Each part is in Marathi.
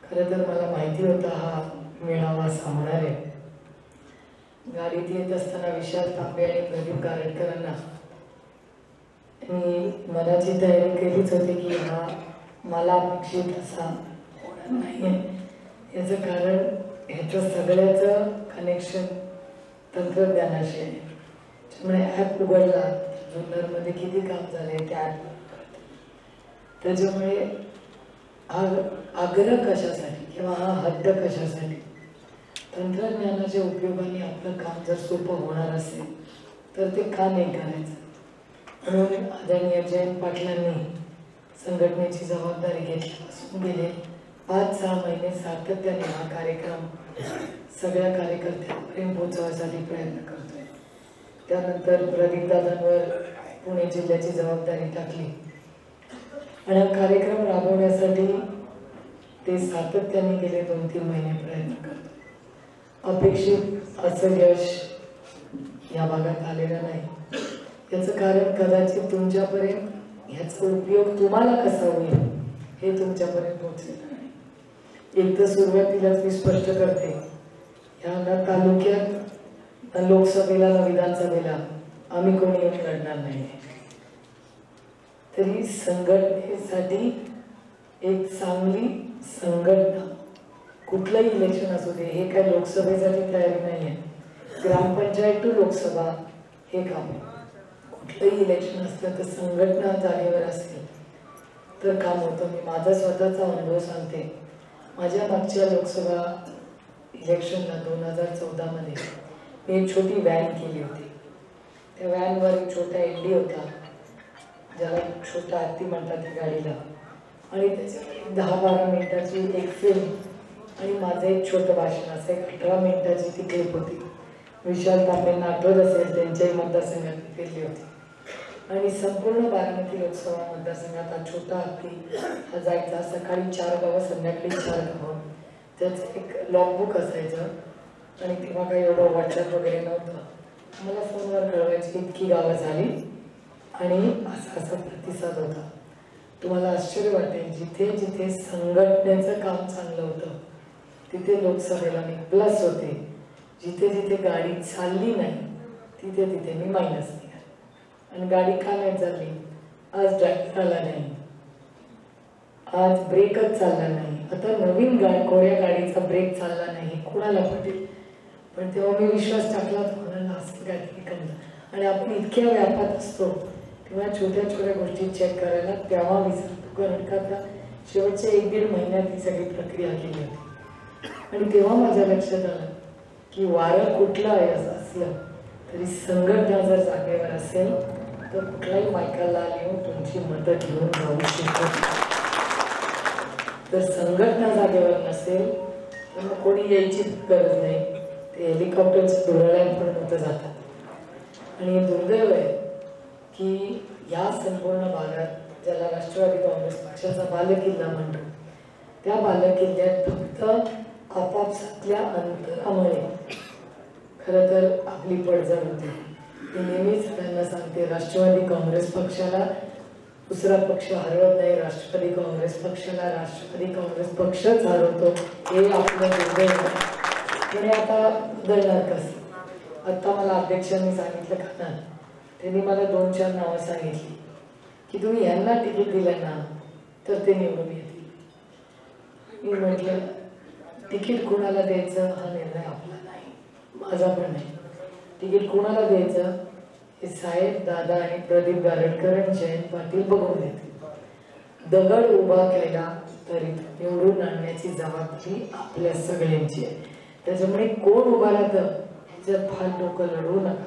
खरं तर मला माहिती होता हा मेळावा सामणार आहे. गाडीत येत असताना विशाल तांबे आणि प्रदीप गारटकरांना मी मनाची तयारी केलीच होती की हा मला अपेक्षित असा होणार नाही. याचं कारण ह्याचं सगळ्याचं कनेक्शन तंत्रज्ञानाशी आहे. त्यामुळे ॲप उघडला जुन्नरमध्ये किती काम झाले त्या ॲप, त्याच्यामुळे हा आग्रह कशासाठी किंवा हा हट्ट कशासाठी. तंत्रज्ञानाच्या उपयोगाने आपलं काम जर सोपं होणार असेल तर ते का नाही करायचं. म्हणून आदरणीय जयंत पाटलांनी संघटनेची जबाबदारी घेतल्यापासून गेले 5-6 महिने सातत्याने हा कार्यक्रम सगळ्या कार्यकर्त्यांपर्यंत पोहोचवण्यासाठी प्रयत्न करतोय. त्यानंतर प्रदीप दादांवर पुणे जिल्ह्याची जबाबदारी टाकली आणि हा कार्यक्रम राबवण्यासाठी ते सातत्याने गेले 2-3 महिने प्रयत्न करतो. अपेक्षित असं यश या भागात आलेलं नाही. याचं कारण कदाचित तुमच्यापर्यंत ह्याचा उपयोग तुम्हाला कसा होईल हे तुमच्यापर्यंत पोहोचलेलं नाही. एक तर सुरुवातीलाच मी स्पष्ट करते, ह्या ना तालुक्यात ना लोकसभेला ना विधानसभेला आम्ही कोणी येऊन लढणार नाही. तरी संघटनेसाठी एक चांगली संघटना कुठलंही इलेक्शन असू दे, हे काय लोकसभेसाठी तयारी नाही आहे. ग्रामपंचायत टू लोकसभा हे काम आहे. कुठलंही इलेक्शन असलं तर संघटना जागेवर असेल तर काम होतं. मी माझा स्वतःचा अनुभव सांगते. माझ्या मागच्या लोकसभा इलेक्शनला 2014 मध्ये मी एक छोटी व्हॅन केली होती. त्या व्हॅनवर एक छोटा एनडी होता, ज्याला छोटा हत्ती म्हणतात त्या गाडीला, आणि त्याच्यात 10-12 मिनिटाची एक फिल्म आणि माझं एक छोटं भाषण, असं एक 18 मिनिटाची ती क्लिप होती. विशाल तांबेंना आठवत असेल, त्यांच्याही मतदारसंघात फिरली होती. आणि संपूर्ण बारामती लोकसभा मतदारसंघात हा छोटा हत्ती हा जायचा. सकाळी 4 गावं, संध्याकाळी 4 गावं. त्याचं एक लॉगबुक असायचं आणि तेव्हा काही एवढं व्हॉट्सअप वगैरे नव्हतं. मला फोनवर कळवायची इतकी गावं झाली आणि असा असा प्रतिसाद होता. तुम्हाला आश्चर्य वाटेल, जिथे जिथे संघटनेचं काम चांगलं होतं तिथे लोकसभेला मी प्लस होते. जिथे जिथे गाडी चालली नाही तिथे तिथे मी मायनस निघाले. आणि गाडी का नाही चालली? आज ड्रायव्हर आला नाही, आज ब्रेकच चालला नाही. आता नवीन कोऱ्या गाडीचा ब्रेक चालला नाही कुणाला पटेल? पण तेव्हा मी विश्वास टाकला म्हणाला असं काहीतरी कमी. आणि आपण इतक्या व्यापात असतो तेव्हा छोट्या छोट्या गोष्टी चेक करायला तेव्हा विसरतो. कारण का आता शेवटच्या 1-1.5 महिन्यात ही सगळी प्रक्रिया केली होती. आणि तेव्हा माझ्या लक्षात आलं की वारं कुठलं आहे असं असलं तरी संघटना जर जागेवर असेल तर कुठलाही मायकाला येऊन तुमची मदत घेऊन जाऊ शकतो. जर संघटना जागेवर नसेल तर मग कोणी यायची गरज नाही. ते हेलिकॉप्टरचं दुर्दैवाने होतं जातात. आणि दुर्दैव आहे की या संपूर्ण भागात ज्याला राष्ट्रवादी काँग्रेस पक्षाचा बालेकिल्ला म्हणतो, त्या बालेकिल्ल्यात फक्त आपापसातल्या अंतरामुळे खरं तर आपली पडझड होते. मी नेहमीच त्यांना सांगते, राष्ट्रवादी काँग्रेस पक्षाला दुसरा पक्ष हरवत नाही, राष्ट्रवादी काँग्रेस पक्षाला राष्ट्रवादी काँग्रेस पक्षच हरवतो. हे आपलं दुर्दैव आहे. पण आता बदलणार कसं? आता मला अध्यक्षांनी सांगितलं का ना, त्यांनी मला 2-4 नावं सांगितली की तुम्ही यांना तिकीट दिलं ना तर ते निवडून येतील. मी म्हटलं तिकीट कोणाला द्यायचं हा निर्णय आपला नाही, माझा पण नाही. तिकीट कोणाला द्यायचं हे साहेब, दादा आणि प्रदीप गारटकर आणि जयंत पाटील बघून देतील. दगड उभा केला तरी निवडून आणण्याची जबाबदारी आपल्या सगळ्यांची आहे. त्याच्यामुळे कोण उभा राहतं ह्याच्यात फार डोकं लढवू नका.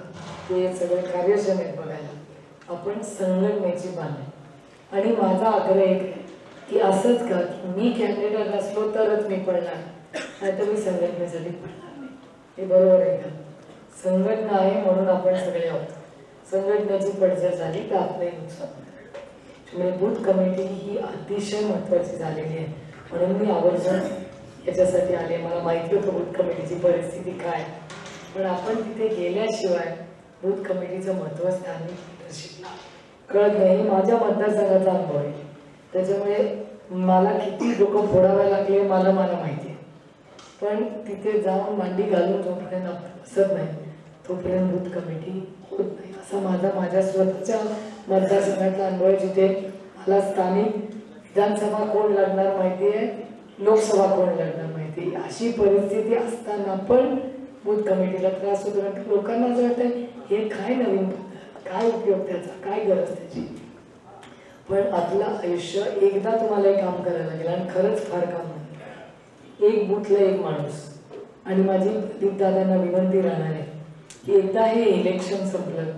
ते सगळे कार्यक्षम बघायला आपण संघटनेची बाण आहे. आणि माझा आग्रह एक आहे की असंच का की मी कॅन्डिडेट नसलो तरच मी पडणार, नाही तर मी संघटनेसाठी पडणार नाही. हे बरोबर आहे का? संघटना आहे म्हणून आपण सगळे आहोत. संघटनेची पडझड झाली तर आपलंही नुकसान होतं. त्यामुळे बूथ कमिटी ही अतिशय महत्त्वाची झालेली आहे. म्हणून मी आवर्जून याच्यासाठी आले. मला माहिती होतं बूथ कमिटीची परिस्थिती काय, पण आपण तिथे गेल्याशिवाय बूथ कमिटीचं महत्त्व स्थानिक लिडरशिपला कळत नाही. माझ्या मतदारसंघाचा अनुभव आहे. त्याच्यामुळे मला किती डोकं फोडावे लागले मला माहिती आहे, पण तिथे जाऊन मांडी घालून जोपर्यंत आपण बसत नाही तोपर्यंत बूथ कमिटी होत नाही. असा माझ्या स्वतःच्या मतदारसंघातला अनुभव आहे, जिथे मला स्थानिक विधानसभा कोण लढणार माहिती आहे, लोकसभा कोण लढणार माहिती आहे. अशी परिस्थिती असताना पण बूथ कमिटीला त्रास होतो, कारण लोकांना असं वाटतं हे काय नवीन पद्धत, काय उपयोग त्याचा, काय गरज त्याची. पण आपलं आयुष्य एकदा तुम्हाला हे काम करायला लागेल आणि खरंच फार काम आहे. एक बूथला एक माणूस. आणि माझी प्रदीप दादांना विनंती राहणार आहे की एकदा हे इलेक्शन संपलं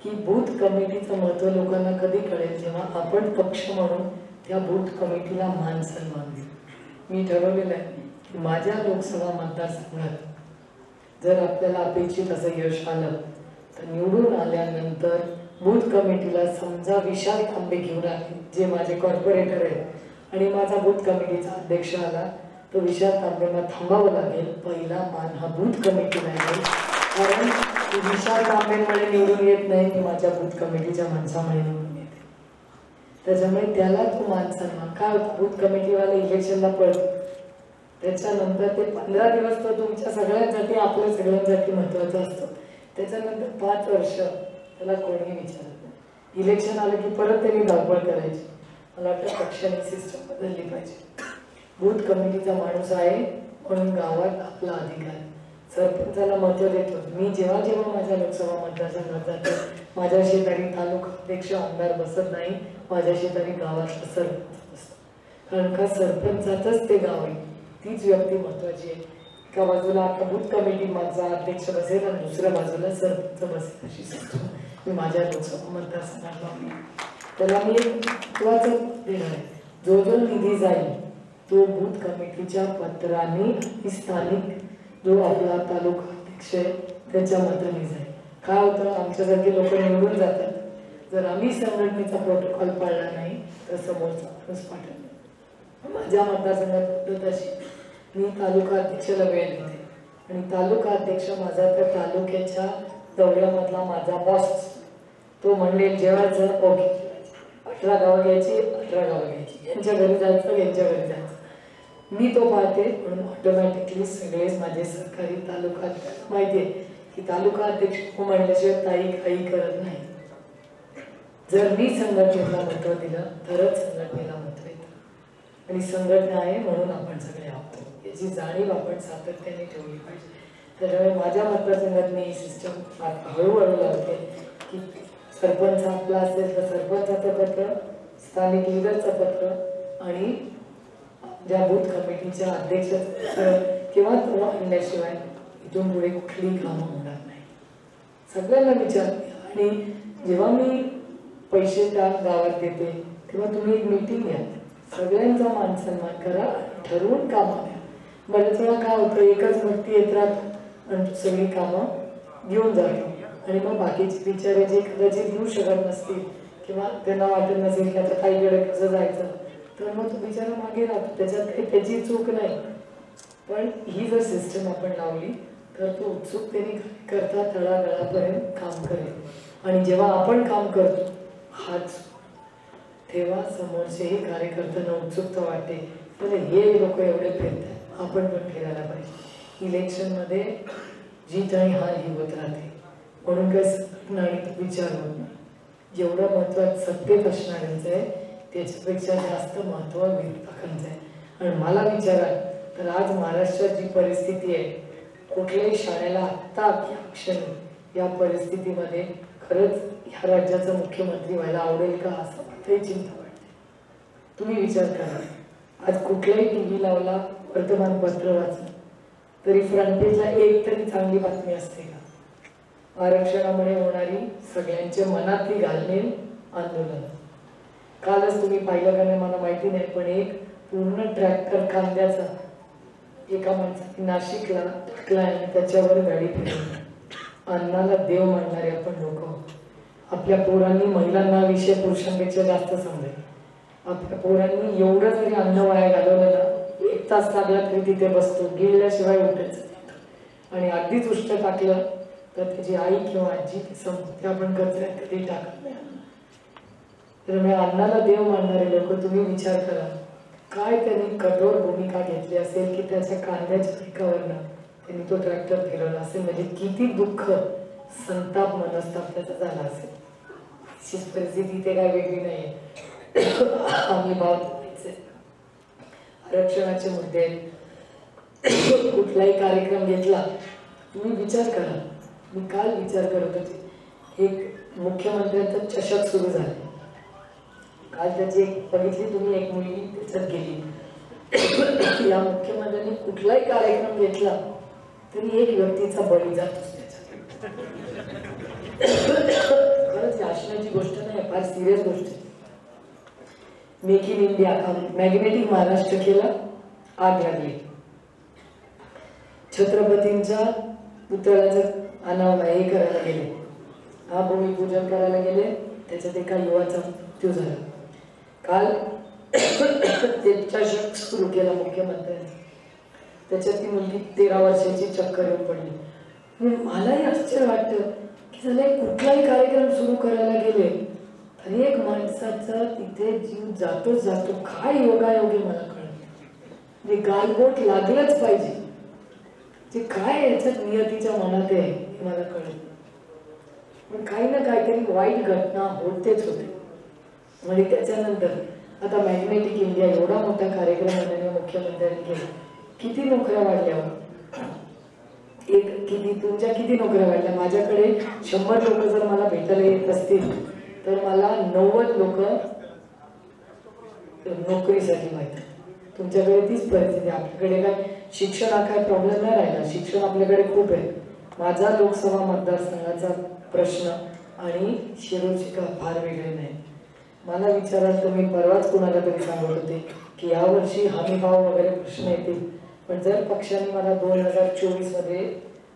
की बूथ कमिटीचं महत्त्व लोकांना कधी कळेल, जेव्हा आपण पक्ष म्हणून त्या बूथ कमिटीला मान सन्मान देऊ. मी ठरवलेलं आहे की माझ्या लोकसभा मतदारसंघात जर आपल्याला अपेक्षित असं यश आलं तर निवडून आल्यानंतर बूथ कमिटीला समजा विशाल तांबे घेऊन आले, जे माझे कॉर्पोरेटर आहेत, आणि माझा बूथ कमिटीचा अध्यक्ष आला तर विशाल तांबेंना थांबावं लागेल. पहिला मान हा बूथ कमिटीला येईल, कारण विशाल तांबेंमुळे निवडून येत नाही, की माझ्या बूथ कमिटीच्या माणसामुळे निवडून येते. त्याच्यामुळे त्याला तो मान सन्मान. काय होतं, बूथ कमिटीवाला इलेक्शनला पळतो, त्याच्यानंतर ते 15 दिवस तो तुमच्या सगळ्यांसाठी आपल्या सगळ्यांसाठी महत्त्वाचा असतो. त्याच्यानंतर 5 वर्ष त्याला कोणीही विचारत नाही. इलेक्शन आलं की परत त्यांनी धावपळ करायची. मला वाटतं पक्षाने सिस्टम बदलली पाहिजे. बूथ कमिटीचा माणूस आहे म्हणून गावात आपला अधिकार. सरपंचाला महत्त्व देतो. मी जेव्हा जेव्हा माझ्या लोकसभा मतदारसंघात जातो, माझ्या शेजारी तालुका अध्यक्ष आमदार बसत नाही, माझ्या शेजारी गावातला सरपंच बसतो. कारण का सरपंचातच ते गाव आहे, तीच व्यक्ती महत्त्वाची आहे. एका बाजूला आता बूथ कमिटी माझा अध्यक्ष बसेल आणि दुसऱ्या बाजूला सरपंच बसेल, अशी सिस्टम मी माझ्या लोकसभा मतदारसंघात लावली. त्याला मी एक महत्त्वाचं देणार आहे. जो जो निधी जाईल तो बूथ कमिटीच्या पत्राने स्थानिक जो आपला तालुका अध्यक्ष आहे त्याच्या मताने जाईल. काय होतं, आमच्यासारखे लोक निवडून जातात, जर आम्ही संघटनेचा प्रोटोकॉल पाळला नाही तर समोरचा माणूस पाठवला. माझ्या मतदारसंघात पद्धत अशी, मी तालुका अध्यक्षाला वेळ देते आणि तालुका अध्यक्ष माझा त्या तालुक्याच्या दौऱ्यामधला माझा बॉस असतो. तो म्हणले जेवायचं, ओके, 18 गावं घ्यायची, 18 गावं घ्यायची, यांच्या घरी जायचं, यांच्या घरी जायचं, मी तो पाहते. म्हणून ऑटोमॅटिकली सगळेच माझे सरकारी तालुका माहिती आहे की तालुका अध्यक्ष म्हणल्याशिवाय ताई काही करत नाही. जर मी संघटनेला महत्त्व दिलं तरच संघटनेला महत्त्व येतं. आणि संघटना आहे म्हणून आपण सगळे आहोत, याची जाणीव आपण सातत्याने ठेवली पाहिजे. त्याच्यामुळे माझ्या मतदारसंघात मी ही सिस्टम हळूहळू लावते की सरपंच आपला असेल तर सरपंचाचं पत्र, स्थानिक लिडरचं पत्र आणि ज्या बूथ कमिटीच्या अध्यक्ष किंवा तो आणल्याशिवाय इथून पुढे कुठलीही कामं होणार नाही. सगळ्यांना विचारते. आणि जेव्हा मी पैसे त्या गावात देते तेव्हा तुम्ही एक मीटिंग घ्या, सगळ्यांचा मान सन्मान करा, ठरवून कामं द्या. बऱ्याच वेळा काय होतं, एकच व्यक्ती येत राहतो आणि सगळी कामं घेऊन जातो आणि मग बाकीचे बिचारे जे कदाचित घेऊ शकत नसतील किंवा त्यांना वाटत नसेल की आता ताईकडे कसं जायचं, तर मग तो बिचारा मागे राहतो. त्याच्यात काही त्याची चूक नाही. पण ही जर सिस्टम आपण लावली तर तो उत्सुकतेने करता तळागाळापर्यंत काम करेल. आणि जेव्हा आपण काम करतो हाच तेव्हा समोरचेही कार्यकर्त्यांना उत्सुकता वाटते, तर हे लोक एवढे फिरतात, आपण पण फिरायला पाहिजे. इलेक्शनमध्ये जीत आणि हार ही होत राहते, म्हणून काही विचार होत नाही. जेवढं महत्त्वाचं सत्तेत असणाऱ्यांचं आहे त्याच्यापेक्षा जास्त महत्त्व विरोधकांचं आहे. आणि मला विचारा तर आज महाराष्ट्रात जी परिस्थिती आहे, कुठल्याही शाळेला आत्ता या क्षणी या परिस्थितीमध्ये खरंच ह्या राज्याचा मुख्यमंत्री व्हायला आवडेल का, असं मात्रही चिंता वाटते. तुम्ही विचार करा, आज कुठलाही टी व्ही लावला, वर्तमानपत्र वाचलं तरी फ्रंट पेजला एक तरी चांगली बातमी असते का? आरक्षणामुळे होणारी सगळ्यांच्या मनातली घालमेल आंदोलन. कालच तुम्ही पाहिलं का नाही मला माहिती नाही, पण एक पूर्ण ट्रॅक्टर कांद्याचा एका माणसाने नाशिकला टाकला आणि त्याच्यावर गाडी फिरवली. अन्नाला देव मानणारे आपण लोक. आपल्या पोरांनी महिलांना विषय पुरुषांपेक्षा जास्त समजेल. आपल्या पोरांनी एवढं जरी अन्न वाया घालवलं ना, 1 तास लागला तरी तिथे बसतो, गिळल्याशिवाय उठायचं. आणि अगदीच उष्ट टाकलं तर त्याची आई किंवा आजी संपत्ती आपण कचऱ्यात कधी टाकत नाही. तर मी अन्नाला देव मानणारे लोक, तुम्ही विचार करा काय त्यांनी कठोर भूमिका घेतली असेल की त्याच्या कांद्याच्या पिकावरनं त्यांनी तो ट्रॅक्टर फिरवला असेल, म्हणजे किती दुःख संताप मनस्ताप त्याचा झाला असेल. अशीच परिस्थिती ते काय वेगळी नाहीये. आम्ही भाव आरक्षणाचे मुद्दे, कुठलाही कार्यक्रम घेतला तुम्ही विचार करा. मी काल विचार करत होते, एक मुख्यमंत्र्यांचा चषक सुरू झाला काल, त्याची एक बघितली तुम्ही, एक मुलगी त्याच्यात गेली. या मुख्यमंत्र्यांनी कुठलाही कार्यक्रम घेतला तरी एक व्यक्तीचा बळी जातोच त्याच्यात. खरंच आशण्याची गोष्ट नाही, फार सिरियस गोष्ट आहे. Make in India magnetic Maharashtra केला, आग लागली. छत्रपतींच्या पुतळ्याचं हे करायला गेले, हा भूमिपूजन करायला गेले, त्याच्यात एका युवाचा मृत्यू झाला. काल ते चषक सुरू केला मुख्यमंत्र्यांनी, त्याच्यात ती मुलगी 13 वर्षाची चक्कर येऊन पडली. मलाही आश्चर्य वाटतं की त्याला कुठलाही कार्यक्रम सुरू करायला गेले तरी एक माणसाचा तिथे जीव जातोच जातो. काय योगायोगी मला कळत, म्हणजे गालबोट लागलंच पाहिजे. ते काय याच्यात नियतीच्या मनात आहे हे मला कळत. पण काही ना काहीतरी वाईट घटना होतेच होते. म्हणजे त्याच्यानंतर आता मॅग्नेटिक इंडिया एवढा मोठा कार्यक्रम माननीय मुख्यमंत्र्यांनी केला, किती नोकऱ्या वाढल्या, किती तुमच्या किती नोकऱ्या वाढल्या. माझ्याकडे 100 लोक जर मला भेटायला येत असतील तर मला 90 लोक नोकरीसाठी माहिती. तुमच्याकडे तीच परिस्थिती. आपल्याकडे काय शिक्षण हा काय प्रॉब्लेम नाही राहिला, शिक्षण आपल्याकडे खूप आहे. माझा लोकसभा मतदारसंघाचा प्रश्न आणि शिरूरची का फार वेगळे नाही. मला विचाराल तर मी परवाच कुणाला तरी सांगत होते की यावर्षी हमी भाव वगैरे प्रश्न येतील, पण जर पक्षाने मला 2024 मध्ये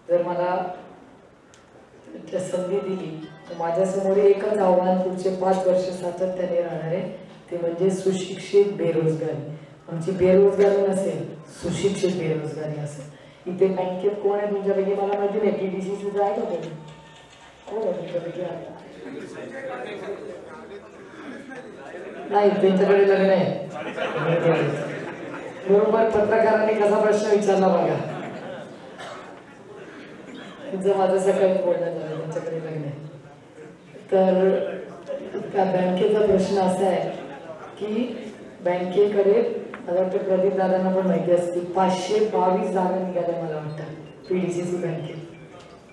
जर मला संधी दिली तर माझ्यासमोर एकच आव्हान पुढचे 5 वर्ष सातत्याने राहणार आहे, ते म्हणजे सुशिक्षित बेरोजगारी. आमची बेरोजगारी नसेल, सुशिक्षित बेरोजगारी असेल. इथे बँकेत कोण आहे तुमच्यापैकी मला माहिती नाही, PDCC आहे का कोणी? कोण आहे तुमच्यापैकी? नाही, त्यांच्याकडे लग्न आहे. बरोबर पत्रकारांनी कसा प्रश्न विचारला बघा. जर माझं सकाळी बोलणं झालं त्यांच्याकडे लग्न आहे, तर त्या बँकेचा प्रश्न असा आहे की बँकेकडे मला वाटतं प्रदीप दादांना पण माहिती असते 522 जागा निघाल्या मला वाटतं PDCC बँकेत.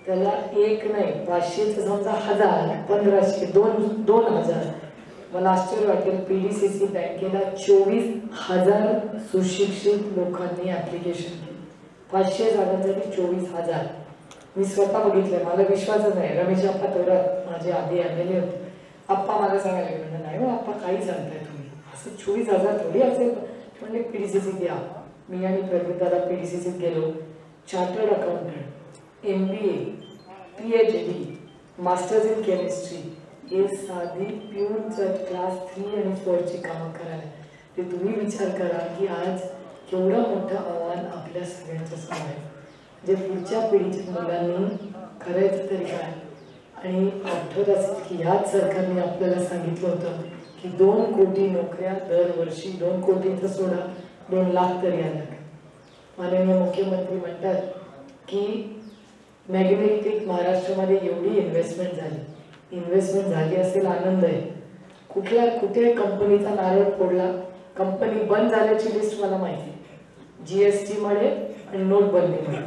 त्याला एक नाही 500 समजा 1000 1500 2000. मला आश्चर्य वाटेल, PDCC बँकेला 24,000 सुशिक्षित लोकांनी ऍप्लिकेशन केले. 500 जागांसाठी 24,000. मी स्वतः बघितलंय, मला विश्वासच नाही. रमेश आप्पा थोरात माझे आधी MLA होते. आप्पा मला सांगायला लागले, नाही हो आप्पा काही सांगताय तुम्ही, असं 24,000 थोडी असेल. म्हणजे PDCC घ्या. मी आणि प्रदीप दादा PDCC गेलो. Chartered accountant, MBA, PhD, masters in chemistry, हे साधी प्यूनचं क्लास 3 आणि 4 ची कामं करायला. ते तुम्ही विचार करा की आज केवढं मोठं आव्हान आपल्या सगळ्यांच्या समोर आहे. जे पुढच्या पिढीच्या मुलांनी करायचं तरी काय. आणि आठवत असेल की ह्याच सरकारने आपल्याला सांगितलं होतं की 2 कोटी नोकऱ्या दरवर्षी, 2 कोटीचं सोडा 2 लाख तरी आल्या. माननीय मुख्यमंत्री म्हणतात की मॅग्नेटिक महाराष्ट्रामध्ये एवढी इन्व्हेस्टमेंट झाली असेल, आनंद आहे. कुठे कंपनीचा नारळ फोडला, कंपनी बंद झाल्याची लिस्ट मला माहिती, GST मुळे आणि नोटबंदीमुळे.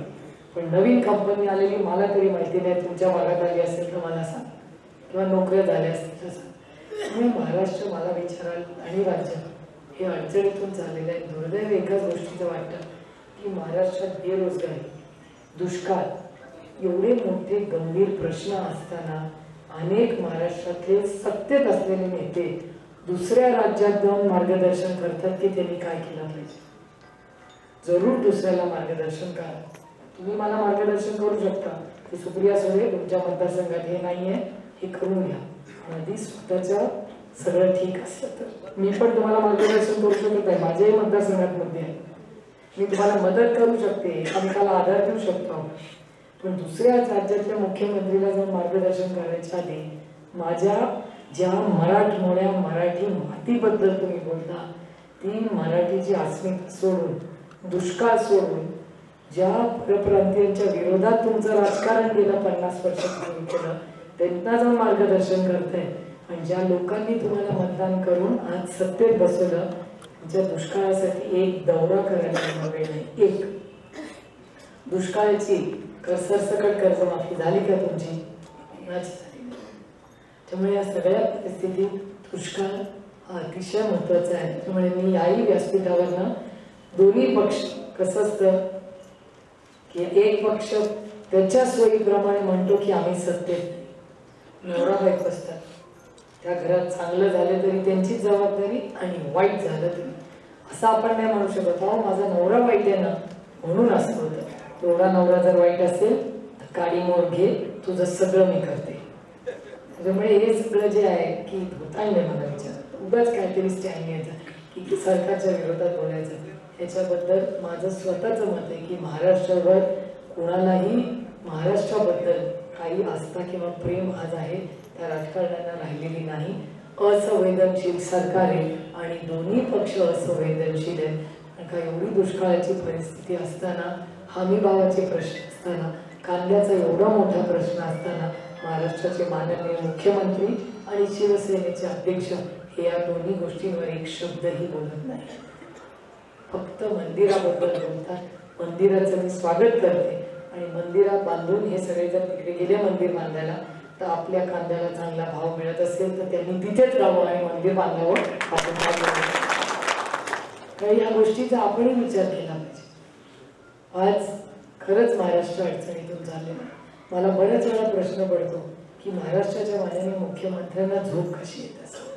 पण नवीन कंपनी आलेली मला तरी माहिती नाही. तुमच्या भागात आली असेल तर मला सांग, किंवा नोकऱ्या झाल्या असतील तर सांग. मी महाराष्ट्र मला विचाराल आणि राज्य हे अडचणीतून चाललेलं आहे. दुर्दैव एकाच गोष्टीचं वाटतं की महाराष्ट्रात बेरोजगारी, दुष्काळ एवढे मोठे गंभीर प्रश्न असताना अनेक महाराष्ट्रातले सत्तेत असलेले नेते दुसऱ्या राज्यात जाऊन मार्गदर्शन करतात की त्यांनी काय केलं पाहिजे. जरूर दुसऱ्याला मार्गदर्शन करा. तुम्ही मला मार्गदर्शन करू शकता की सुप्रिया सुळे तुमच्या मतदारसंघात हे नाहीये, हे करून घ्या. आधी स्वतःचं सगळं ठीक असलं तर मी पण तुम्हाला मार्गदर्शन करू शकत आहे. माझ्याही मतदारसंघात मुद्दे आहेत, मी तुम्हाला मदत करू शकते, एकामेकाला आधार देऊ शकतो. पण दुसऱ्या राज्यातल्या मुख्यमंत्रीला जाऊन मार्गदर्शन करायच्या आधी माझ्या ज्या मराठी मातीबद्दल तुम्ही बोलता ती मराठीची अस्मिता सोडून, दुष्काळ सोडून, ज्या परप्रांतीयांच्या विरोधात तुमचं राजकारण गेलं 50 वर्ष पूर्वी केलं, त्यांना जाऊन मार्गदर्शन करताय. आणि ज्या लोकांनी तुम्हाला मतदान करून आज सत्तेत बसवलं, त्यांच्या दुष्काळासाठी एक दौरा करायला वेळ नाही. एक दुष्काळाची सरसकट कर्जमाफी झाली का तुमची? त्यामुळे या सगळ्या परिस्थितीत दुष्काळ हा अतिशय महत्वाचा आहे. त्यामुळे मी याही व्यासपीठावरनं दोन्ही पक्ष, कसं असतं की एक पक्ष त्याच्या सोयीप्रमाणे म्हणतो की आम्ही सत्तेत, नवरा बायको असतात, त्या घरात चांगलं झालं तरी त्यांची जबाबदारी आणि वाईट झालं तरी असं आपण नाही म्हणू शकत. अहो माझा नवरा वाईट आहे ना म्हणून असं होतं. तेवढा नवरा जर वाईट असेल तर काडी मोर घे, तुझं सगळं मी करते. त्यामुळे हे सगळं जे आहे की होता नाही मला विचार उगाच काहीतरी स्टँड घ्यायचा की सरकारच्या विरोधात बोलायचं. ह्याच्याबद्दल माझं स्वतःचं मत आहे की महाराष्ट्रावर कोणालाही महाराष्ट्राबद्दल काही आस्था किंवा प्रेम आज आहे त्या राजकारण्यांना राहिलेली नाही. असंवेदनशील सरकार आहे आणि दोन्ही पक्ष असंवेदनशील आहेत. का एवढी दुष्काळाची परिस्थिती असताना, हमी भावाचे प्रश्न असताना, कांद्याचा एवढा मोठा प्रश्न असताना महाराष्ट्राचे माननीय मुख्यमंत्री आणि शिवसेनेचे अध्यक्ष हे या दोन्ही गोष्टींवर एक शब्दही बोलत नाही. फक्त मंदिराबद्दल बोलतात. मंदिराचं मी स्वागत करते आणि मंदिरात बांधून हे सगळे जर तिकडे गेले मंदिर बांधायला तर आपल्या कांद्याला चांगला भाव मिळत असेल तर त्यांनी तिथेच राहावं आणि मंदिर बांधावं. आपण या गोष्टीचा आपणही विचार केला पाहिजे. आज खरंच महाराष्ट्र अडचणीतून झालेला. मला बऱ्याच वेळा प्रश्न पडतो की महाराष्ट्राच्या माननीय मुख्यमंत्र्यांना झोप कशी येत असेल.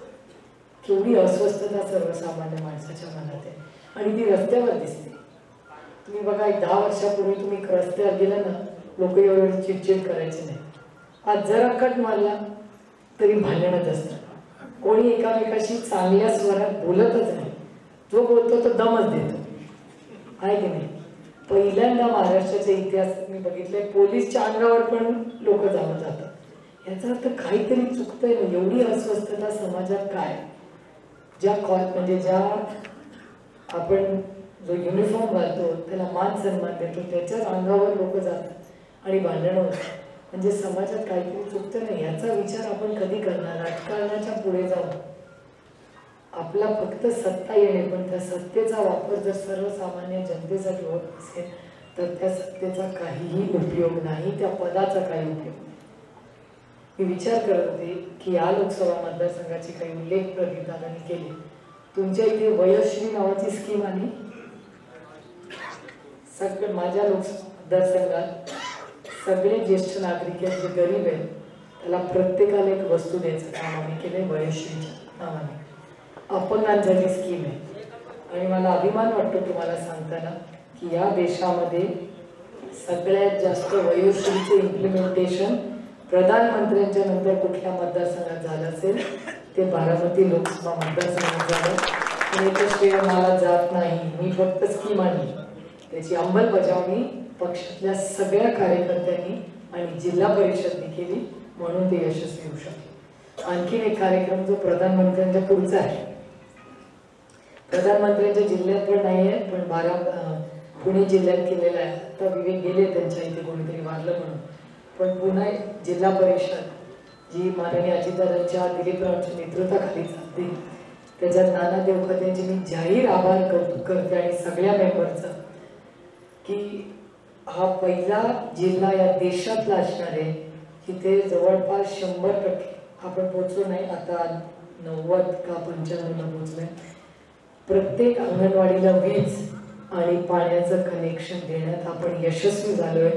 केवढी अस्वस्थता सर्वसामान्य माणसाच्या मनात आहे आणि ती रस्त्यावर दिसते. तुम्ही बघा 10 वर्षापूर्वी तुम्ही रस्त्यावर गेला ना, लोक एवढे चिडचिड करायचे नाही. आज जरा कट मारला तरी भांडणच असतात. कोणी एकामेकाशी चांगल्या स्वरात बोलतच नाही. जो बोलतो तो दमच देतो, आहे की नाही. पहिल्यांदा महाराष्ट्राच्या इतिहासात मी बघितलंय पोलीसच्या अंगावर पण लोक जाऊन जातात. याचा अर्थ काहीतरी चुकतंय ना. एवढी अस्वस्थता समाजात काय? म्हणजे ज्या आपण जो युनिफॉर्म घालतो त्याला मान सन्मान देतो त्याच्याच अंगावर लोक जातात आणि भांडणं होतात. म्हणजे समाजात काहीतरी चुकतं नाही. याचा विचार आपण कधी करणार? राजकारणाच्या पुढे जाऊन आपला फक्त सत्ता येणे, पण त्या सत्तेचा वापर जर सर्वसामान्य जनतेसाठी होत असेल तर त्या सत्तेचा काहीही उपयोग नाही, त्या पदाचा काही उपयोग नाही. मी विचार करत होते की या लोकसभा मतदारसंघाची काही उल्लेख प्रदीप दादांनी केले. तुमच्या इथे वयोश्री नावाची स्कीम आली. सगळं माझ्या लोकसभा मतदारसंघात सगळे ज्येष्ठ नागरिक आहेत जे गरीब आहेत त्याला प्रत्येकाला एक वस्तू द्यायचं काम आम्ही केलंय वयोश्रीच्या नावाने. अपंगांसाठी स्कीम आहे आणि मला अभिमान वाटतो तुम्हाला सांगताना की या देशामध्ये सगळ्यात जास्त वयोश्रीचे इम्प्लिमेंटेशन प्रधानमंत्र्यांच्या नंतर कुठल्या मतदारसंघात झालं असेल ते बारामती लोकसभा मतदारसंघात झालं. आणि ते श्रेय मला जात नाही. मी फक्त स्कीम आणली, त्याची अंमलबजावणी पक्षातल्या सगळ्या कार्यकर्त्यांनी आणि जिल्हा परिषदने केली म्हणून ते यशस्वी होऊ शकले. आणखीन एक कार्यक्रम जो प्रधानमंत्र्यांच्या पुढचा आहे, प्रधानमंत्र्यांच्या जिल्ह्यात पण नाही आहे पण पुणे जिल्ह्यात केलेला आहे. आता विवेक गेले त्यांच्या इथे कोणीतरी वारलं म्हणून, पण पुणे जिल्हा परिषद जी माननीय अजितदादांच्या दिलीपरावांच्या नेतृत्वाखाली चालते त्याच्यात नाना देवखतेंचे मी जाहीर आभार करते आणि सगळ्या मेंबरचं की हा पहिला जिल्हा या देशातला असणार आहे जिथे जवळपास 100% आपण पोहोचलो नाही, आता 90 का 95 पोहोचलोय. प्रत्येक अंगणवाडीला वीज आणि पाण्याचं कनेक्शन देण्यात आपण यशस्वी झालोय.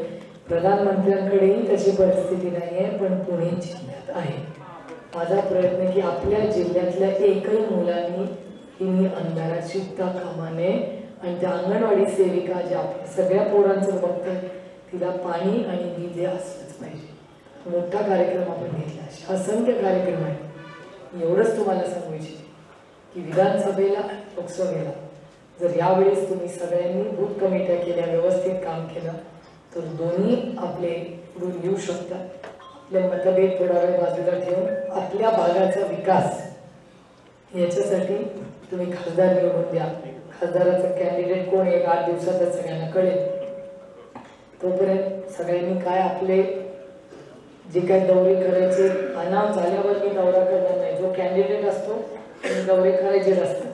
प्रधानमंत्र्यांकडेही तशी परिस्थिती नाही आहे पण पुणे जिल्ह्यात आहे. माझा प्रयत्न की आपल्या जिल्ह्यातल्या एकही मुलांनी ही अंधारात शिकता कामा नये आणि त्या अंगणवाडी सेविका ज्या आपल्या सगळ्या पोरांचं बघतात तिला पाणी आणि वीज असलंच पाहिजे. मोठा कार्यक्रम आपण घेतला, असंख्य कार्यक्रम आहे. एवढंच तुम्हाला सांगू इच्छिते की विधानसभेला लोकसभेला जर यावेळेस तुम्ही सगळ्यांनी बूथ कमिट्या केल्या, व्यवस्थित काम केलं तर दोन्ही आपले पुढून येऊ शकतात. आपले मतभेद थोडा वेळ बाजूला ठेवून आपल्या भागाचा विकास याच्यासाठी तुम्ही खासदार निवडून द्या, खासदाराचं कॅन्डिडेट कोण एक 8 दिवसातच सगळ्यांना कळेल. तोपर्यंत सगळ्यांनी काय आपले जे काही दौरे करायचे अनाउन्स झाल्यावर मी दौरा करणार नाही. जो कॅन्डिडेट असतो त्याने दौरे करायचेच असतात.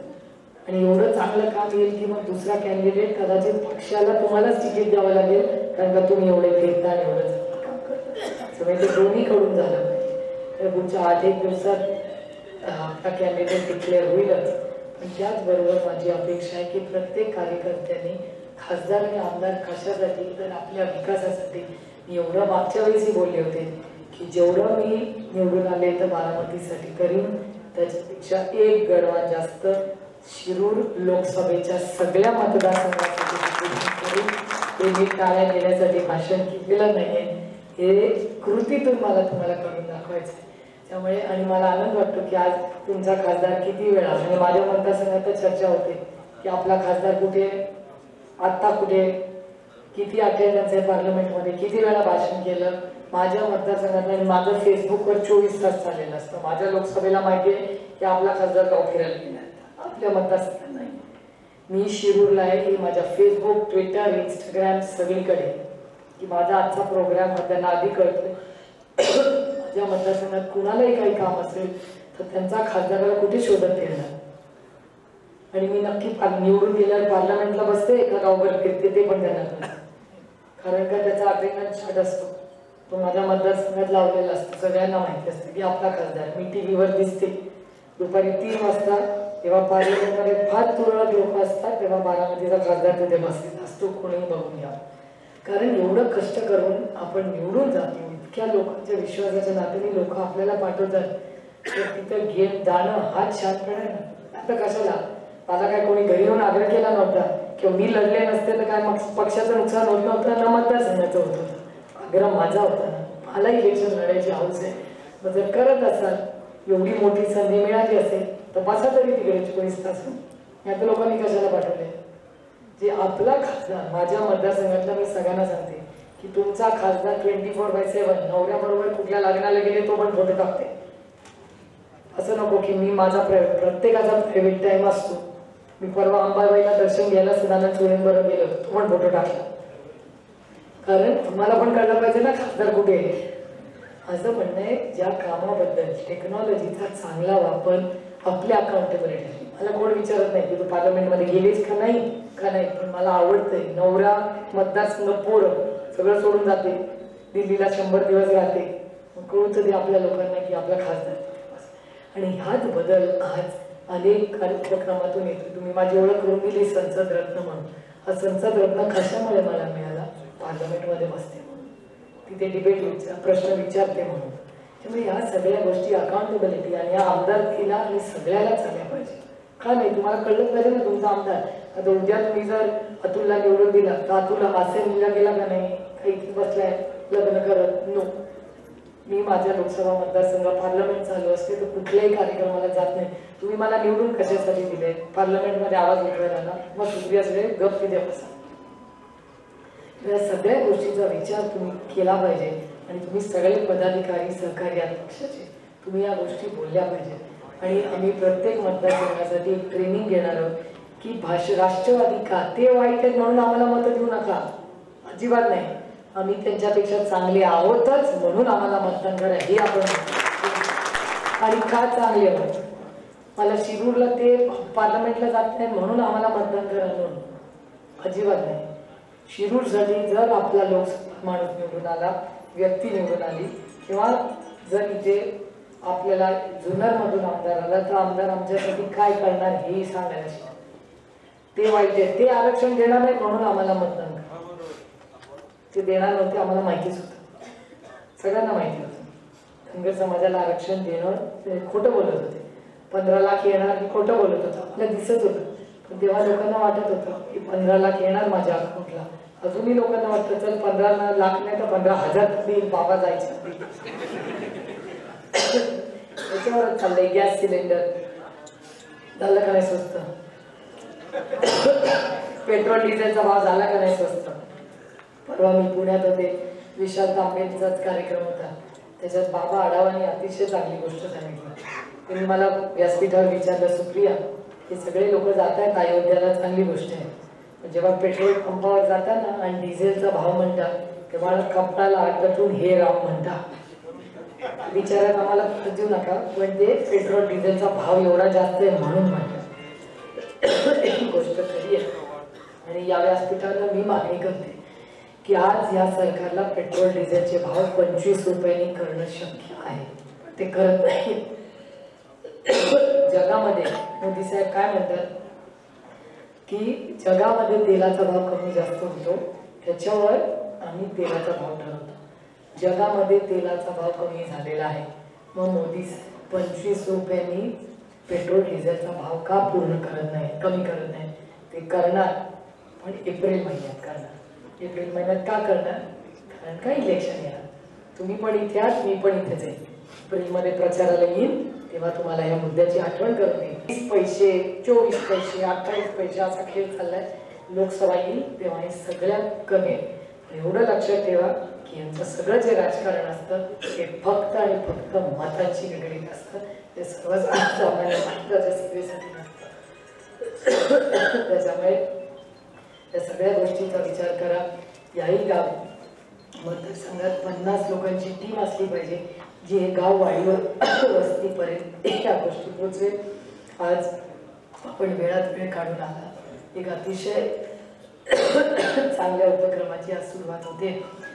आणि एवढं चांगलं काम येईल की मग दुसरा कॅन्डिडेट कदाचित पक्षाला तुम्हालाच तिकीट द्यावं लागेल, कारण का तुम्ही एवढे फिरता आणि एवढं चांगलं काम करता. सगळे ते दोन्हीकडून झालं पाहिजे. पुढच्या 8-1 दिवसात आपला कॅन्डिडेट डिक्लेअर होईलच. पण त्याचबरोबर माझी अपेक्षा आहे की प्रत्येक कार्यकर्त्यांनी खासदार आणि आमदार कशासाठी तर आपल्या विकासासाठी. मी एवढं मागच्या वेळेसही बोलले होते की जेवढं मी निवडून आले तर बारामतीसाठी करीन, त्याच्यापेक्षा 1 गडवा जास्त शिरूर लोकसभेच्या सगळ्या मतदारसंघासाठी करीन. ते मी टाळ्या देण्यासाठी भाषण केलेलं नाहीये, हे कृतीतून तुम्हाला करून दाखवायचं आहे. त्यामुळे आणि मला आनंद वाटतो की आज तुमचा खासदार किती वेळा म्हणजे माझ्या मतदारसंघात चर्चा होते की आपला खासदार कुठे, आत्ता कुठे, किती अटेंडन्स आहे पार्लमेंटमध्ये, किती वेळा भाषण केलं. माझ्या मतदारसंघात आणि माझं फेसबुकवर 24 तास चाललेलं असतं. माझ्या लोकसभेला माहिती आहे की आपला खासदार गाव फिरायला गेला, आपल्या मतदारसंघात नाही. मी शिरूरला आहे की माझ्या फेसबुक, ट्विटर, इंस्टाग्राम सगळीकडे की माझा आजचा प्रोग्राम त्यांना आधी कळतो. माझ्या मतदारसंघात कुणालाही काही काम असेल तर त्यांचा खासदाराला कुठे शोधत फिरणार. आणि मी नक्की निवडून गेल्यावर पार्लमेंटला बसते एका गावभर फिरते, ते पण त्यांना कारण का त्याचा अटेंडन्स चार्ट असतो, तो माझ्या मतदारसंघात लावलेला असतो. सगळ्यांना माहिती असतं की आपला खासदार. मी टीव्हीवर दिसते दुपारी 3 वाजता, तेव्हा पार्लमेंटमध्ये फार तुरळक लोक असतात, तेव्हा बारामतीचा खासदार तिथे बसलेला असतो. कोणीही बघून घ्या, कारण एवढं कष्ट करून आपण निवडून जातो. इतक्या लोकांच्या विश्वासाच्या नात्याने लोक आपल्याला पाठवतात, तर तिथं घेऊन जाणं हाच शांतपणा आहे ना. आता कशाला, मला काय कोणी घरी येऊन आग्रह केला नव्हता किंवा मी लढले नसते तर काय मग पक्षाचं नुकसान होत नव्हतं ना मतदारसंघाचं होत होतं. आग्रह माझा होता ना, मला इलेक्शन लढायची हौस आहे. मग जर करत असाल, एवढी मोठी संधी मिळाली असेल तर बसा तरी तिकडे 24 तास. आता लोकांनी कशाला पाठवले. जे आपला खासदार, माझ्या मतदारसंघातला मी सगळ्यांना सांगते की तुमचा खासदार 24/7 नवऱ्याबरोबर कुठल्या लग्नाला गेले तो पण फोटो टाकते. असं नको की मी माझा प्रत्येकाचा प्रायव्हेट टाइम असतो. मी परवा अंबाबाईला दर्शन घ्यायला सदानंद सोरेंबरोबर गेलो, तो पण फोटो टाकला. कारण तुम्हाला पण कळलं पाहिजे ना खासदार कुठे आहे. असं म्हणणं आहे ज्या कामाबद्दल टेक्नॉलॉजीचा चांगला वापर आपल्या अकाउंटेबिलिटी. मला कोण विचारत नाही की तू पार्लमेंटमध्ये गेलीस का नाही का नाही, पण मला आवडतंय. नवरा, मतदारसंघ, पोरं सगळं सोडून जाते, दिल्लीला 100 दिवस राहते. मग कळूच ते आपल्या लोकांना की आपला खासदार. आणि हाच बदल आज अनेक कार्यक्रमातून येतो. तुम्ही माझी ओळख करून दिली संसद रत्न म्हणून. हा संसद रत्न कशामुळे मला मिळाला, पार्लमेंटमध्ये बसते म्हणून, तिथे डिबेट प्रश्न विचारते म्हणून. त्यामुळे या सगळ्या गोष्टी अकाउंटेबिलिटी आणि या आमदारकीला आणि सगळ्याला चालल्या पाहिजे. का नाही, तुम्हाला कळलं पाहिजे ना तुमचा आमदार. आता उद्या तुम्ही जर अतुलला निवडून दिला तर अतुल असेंब्लीला गेला का नाही, काही बसलाय लग्न करत, नो. मी माझ्या लोकसभा मतदारसंघ पार्लमेंट चालू असते तर कुठल्याही कार्यक्रमाला जात नाही. तुम्ही मला निवडून कशासाठी दिले, पार्लमेंटमध्ये आवाज उठवायला ना, मग सुप्रिया सुळे गप तिथे बसा. या सगळ्या गोष्टीचा विचार तुम्ही केला पाहिजे आणि तुम्ही सगळे पदाधिकारी, सहकारी पक्षाचे तुम्ही या गोष्टी बोलल्या पाहिजे. आणि आम्ही प्रत्येक मतदारसंघासाठी एक ट्रेनिंग घेणार आहोत की राष्ट्रवादी का ते वाईट आहेत म्हणून आम्हाला मतं देऊ नका, अजिबात नाही. आम्ही त्यांच्यापेक्षा चांगले आहोतच म्हणून आम्हाला मतदान करा हे आपण. आणि का चांगले आहोत, मला शिरूरला ते पार्लमेंटला जात नाही म्हणून आम्हाला मतदान करा म्हणून अजिबात नाही. शिरूरसाठी जर आपला लोकसभा माणूस निवडून आला, व्यक्ती निवडून आली, किंवा जर इथे आपल्याला जुन्नरमधून आमदार आला तर आमदार आमच्यासाठी काय करणार हेही सांगायला शिका. ते वाईट आहे, ते आरक्षण देणार नाही म्हणून आम्हाला मतदान करा. ते देणार नव्हते, आम्हाला माहितीच होतं, सगळ्यांना माहिती होतं. धनगर समाजाला आरक्षण देणं ते खोटं बोलत होते. 15 लाख येणार हे खोटं बोलत होतं, आपल्याला दिसत होतं. पण तेव्हा लोकांना वाटत होतं की 15 लाख येणार माझ्या अकाउंटला. अजूनही लोकांना वाटतं चल 15 लाख नाही तर 15,000 देईल, बाबा जायचं. त्याच्यावरच चाललंय. गॅस सिलेंडर झालं का नाही स्वस्त, पेट्रोल डिझेलचा भाव झाला का नाही स्वस्त. परवा मी पुण्यात होते, विशाल तांबेंचाच कार्यक्रम होता. त्याच्यात बाबा आढावांनी अतिशय चांगली गोष्ट सांगितली. त्यांनी मला व्यासपीठावर विचारलं, सुप्रिया हे सगळे लोक जात आहेत अयोध्याला, चांगली गोष्ट आहे. पण जेव्हा पेट्रोल पंपावर जाताना आणि डिझेलचा भाव म्हणतात तेव्हा कपडाला आटतून हे राव म्हणतात. विचारात आम्हाला देऊ नका, पण ते पेट्रोल डिझेलचा भाव एवढा जास्त आहे म्हणून म्हणतात. गोष्ट खरी आहे. आणि या व्यासपीठाला मी मागणी करते की आज या सरकारला पेट्रोल डिझेलचे भाव 25 रुपयांनी करणं शक्य आहे, ते करत नाही. जगामध्ये मोदी साहेब काय म्हणतात की जगामध्ये तेलाचा भाव कमी जास्त होतो त्याच्यावर आम्ही तेलाचा भाव ठरवतो. जगामध्ये तेलाचा भाव कमी झालेला आहे, मग मोदी 25 रुपयांनी पेट्रोल डिझेलचा भाव का पूर्ण करत नाही, कमी करत नाही? ते करणार, पण एप्रिल महिन्यात करणार. एप्रिल महिन्यात का करणार? कारण का इलेक्शन येणार. तुम्ही पण इथे आहात, मी पण इथेच आहे. एप्रिलमध्ये प्रचाराला येईल तेव्हा तुम्हाला या मुद्द्याची आठवण करून देईल. 20 पैसे 24 पैसे 28 पैसे असा खेळ चाललाय. लोकसभा येईल तेव्हा हे सगळ्यात कमी आहे. एवढं लक्षात ठेवा की यांचं सगळं जे राजकारण असतं ते फक्त आणि फक्त मतांशी निगडीत असतं. ते सर्वसामान्य माणसाच्या सेवेसाठी नसतं. त्याच्यामुळे या सगळ्या गोष्टीचा विचार करा. याही गाव मतदारसंघात 50 लोकांची टीम असली पाहिजे जी हे गाव वाढीवर वस्तीपर्यंत या गोष्टी पोचवेल. आज आपण वेळात वेळ काढून आला. एक अतिशय चांगल्या उपक्रमाची आज सुरुवात होते.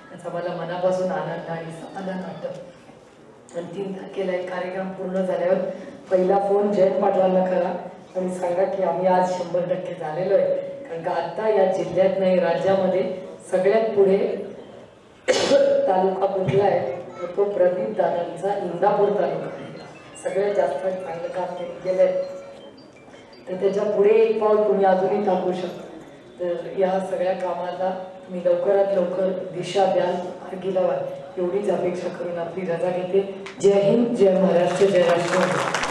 त्याचा मला मनापासून आनंद आणि समाधान वाटतं. आणि 3 तारखेला एक कार्यक्रम पूर्ण झाल्यावर पहिला फोन जयंत पाटलांना करा आणि सांगा की आम्ही आज 100% झालेलो आहे. कारण का आता या जिल्ह्यात नाही राज्यामध्ये सगळ्यात पुढे तालुका कुठला आहे तर तो प्रदीप दादांचा इंदापूर तालुका आहे. सगळ्यात जास्त चांगलं काम केलेलं आहे. तर त्याच्या पुढे एक पाऊल तुम्ही अजूनही टाकू शकता. तर या सगळ्या कामाला तुम्ही लवकरात लवकर दिशा द्याल, मार्गी लावाल एवढीच अपेक्षा करून आपली रजा घेते. जय हिंद, जय महाराष्ट्र, जय राष्ट्र.